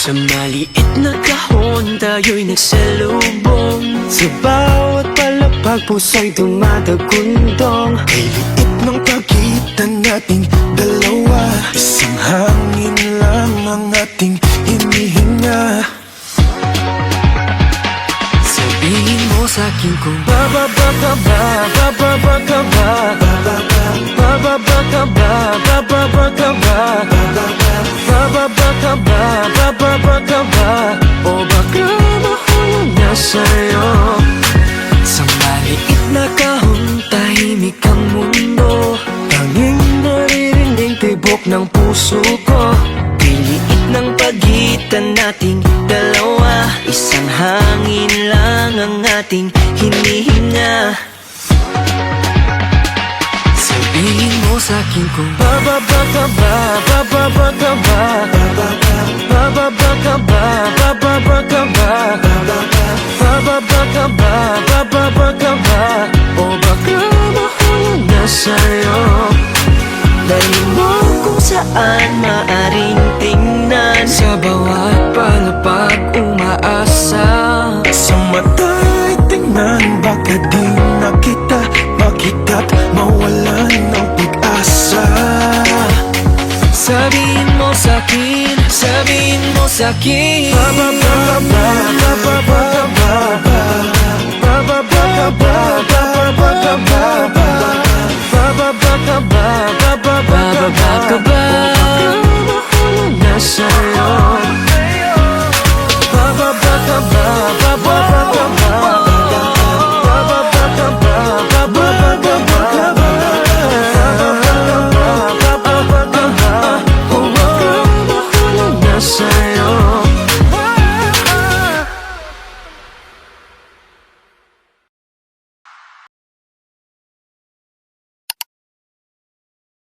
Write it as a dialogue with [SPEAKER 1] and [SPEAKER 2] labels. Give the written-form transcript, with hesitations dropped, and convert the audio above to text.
[SPEAKER 1] Sa maliit na kahon tayo'y nagsalubong. Sa bawat palapag puso'y dumadagundong.
[SPEAKER 2] Kay liit ng pagitan nating dalawa, isang hangin lang ang ating hinihinga.
[SPEAKER 1] Sabihin mo sa'kin kung bababa ka ba, bababa ka ba, bababa ka ba, bababa ka ba, bababa ka ba, bababa ka ba, o baka mahulog na sa'yo. Sa maliit na kahon tahimik ang mundo, tanging naririnig tibok ng puso ko. Piliit ng pagitan nating dalawa, isang hangin lang ang ating hinihinga. Sabihin mo sa'kin kung bababa ka ba, bababa ka ba, bababa ka ba, bababa ka ba, bababa ka ba, bababa ka ba, o baka mahulog na sa'yo. Dali mo kung saan maaring tingnan, sa bawat palapag umaasa.
[SPEAKER 2] Sa mata'y tingnan, baka di na kita makita't mawalan ng pag-asa.
[SPEAKER 1] Sabihin mo sa'kin, sabihin mo sa'kin,
[SPEAKER 2] Bababa ka ba, bababa